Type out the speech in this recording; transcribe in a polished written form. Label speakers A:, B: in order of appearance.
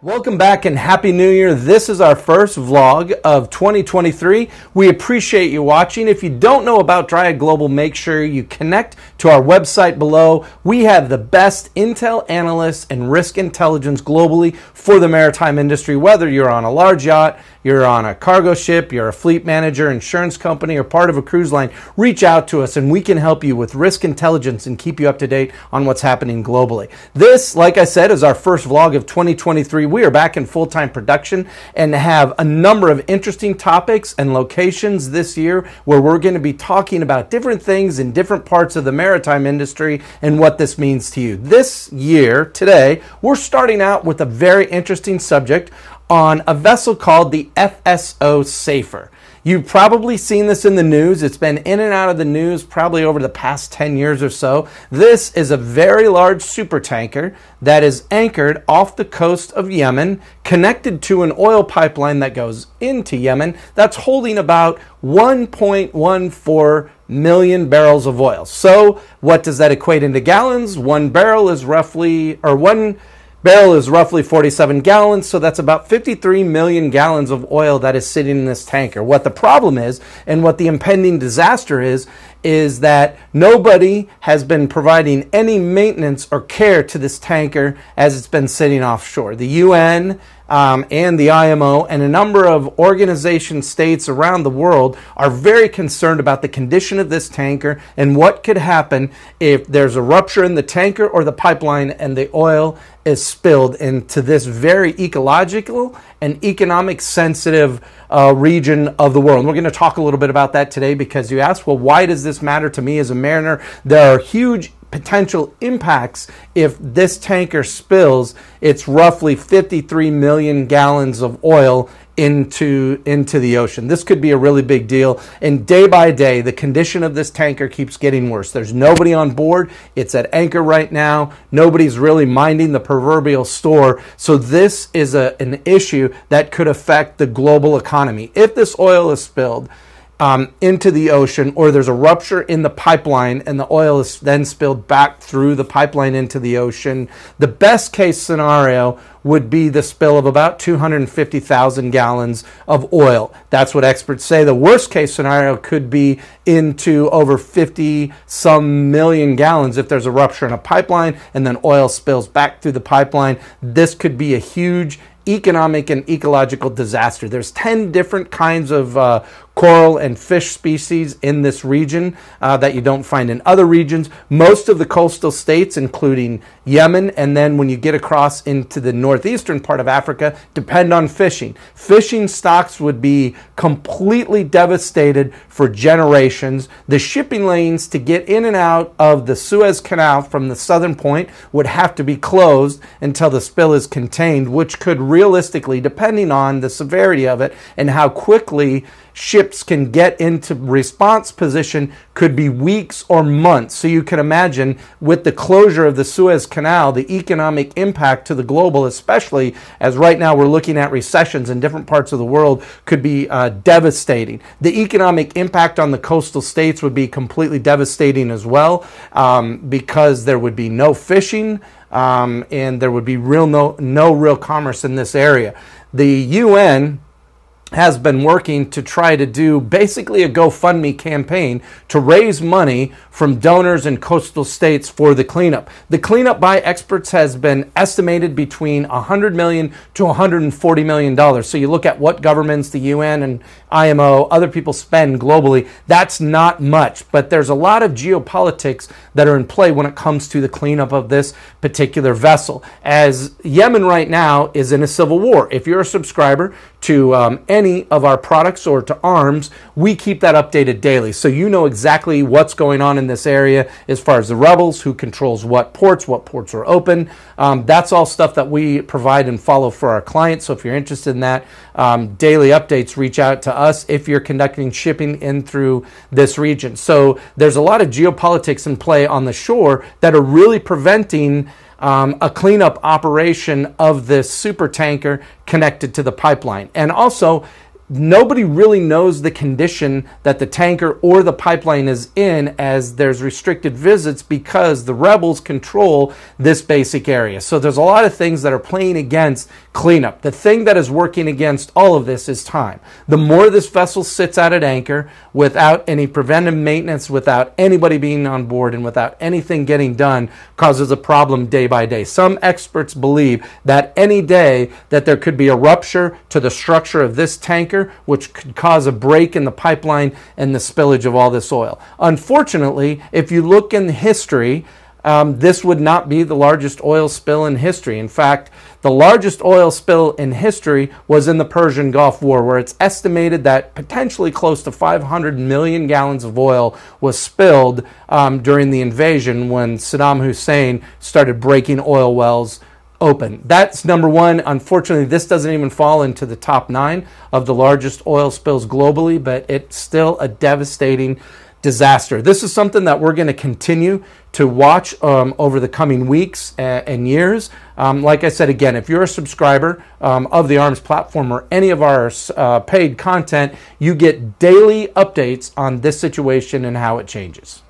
A: Welcome back and Happy New Year. This is our first vlog of 2023. We appreciate you watching. If you don't know about Dryad Global, make sure you connect to our website below. We have the best intel analysts and risk intelligence globally for the maritime industry. Whether you're on a large yacht, you're on a cargo ship, you're a fleet manager, insurance company, or part of a cruise line, reach out to us and we can help you with risk intelligence and keep you up to date on what's happening globally. This, like I said, is our first vlog of 2023. We are back in full-time production and have a number of interesting topics and locations this year where we're going to be talking about different things in different parts of the maritime industry and what this means to you. This year, today, we're starting out with a very interesting subject on a vessel called the FSO Safer. You've probably seen this in the news. It's been in and out of the news probably over the past 10 years or so. This is a very large supertanker that is anchored off the coast of Yemen, connected to an oil pipeline that goes into Yemen that's holding about 1.14 million barrels of oil. So what does that equate into gallons? One barrel is roughly 47 gallons, so that's about 53 million gallons of oil that is sitting in this tanker. What the problem is, and what the impending disaster is that nobody has been providing any maintenance or care to this tanker as it's been sitting offshore. The UN and the IMO and a number of organization states around the world are very concerned about the condition of this tanker and what could happen if there's a rupture in the tanker or the pipeline and the oil is spilled into this very ecological and economic sensitive region of the world. And we're going to talk a little bit about that today because you asked, well, why does this matter to me as a mariner? There are huge potential impacts if this tanker spills. It's roughly 53 million gallons of oil into the ocean. This could be a really big deal. And day by day, the condition of this tanker keeps getting worse. There's nobody on board. It's at anchor right now. Nobody's really minding the proverbial store. So this is an issue that could affect the global economy. If this oil is spilled into the ocean, or there's a rupture in the pipeline and the oil is then spilled back through the pipeline into the ocean, the best case scenario would be the spill of about 250,000 gallons of oil. That's what experts say. The worst case scenario could be into over 50 some million gallons if there's a rupture in a pipeline and then oil spills back through the pipeline. This could be a huge economic and ecological disaster. There's 10 different kinds of coral and fish species in this region that you don't find in other regions. Most of the coastal states, including Yemen, and then when you get across into the northeastern part of Africa, depend on fishing. Fishing stocks would be completely devastated for generations. The shipping lanes to get in and out of the Suez Canal from the southern point would have to be closed until the spill is contained, which could realistically, depending on the severity of it and how quickly ships can get into response position, could be weeks or months. So you can imagine with the closure of the Suez Canal, the economic impact to the global, especially as right now we're looking at recessions in different parts of the world, could be devastating. The economic impact on the coastal states would be completely devastating as well, because there would be no fishing and there would be no real commerce in this area. The UN has been working to try to do basically a GoFundMe campaign to raise money from donors in coastal states for the cleanup. The cleanup by experts has been estimated between $100 million to $140 million. So you look at what governments, the UN and IMO, other people spend globally, that's not much. But there's a lot of geopolitics that are in play when it comes to the cleanup of this particular vessel. As Yemen right now is in a civil war. If you're a subscriber to any of our products or to arms, we keep that updated daily. So you know exactly what's going on in this area as far as the rebels, who controls what ports are open. That's all stuff that we provide and follow for our clients. So if you're interested in that, daily updates, reach out to us if you're conducting shipping in through this region. So there's a lot of geopolitics in play on the shore that are really preventing a cleanup operation of this super tanker connected to the pipeline. And also, nobody really knows the condition that the tanker or the pipeline is in, as there's restricted visits because the rebels control this basic area. So there's a lot of things that are playing against cleanup. The thing that is working against all of this is time. The more this vessel sits out at anchor without any preventive maintenance, without anybody being on board, and without anything getting done, causes a problem day by day. Some experts believe that any day that there could be a rupture to the structure of this tanker, which could cause a break in the pipeline and the spillage of all this oil. Unfortunately, if you look in history, this would not be the largest oil spill in history. In fact, the largest oil spill in history was in the Persian Gulf War, where it's estimated that potentially close to 500 million gallons of oil was spilled during the invasion, when Saddam Hussein started breaking oil wells open. That's number one. Unfortunately, this doesn't even fall into the top 9 of the largest oil spills globally, but it's still a devastating disaster. This is something that we're going to continue to watch over the coming weeks and years. Like I said, again, if you're a subscriber of the ARMS platform or any of our paid content, you get daily updates on this situation and how it changes.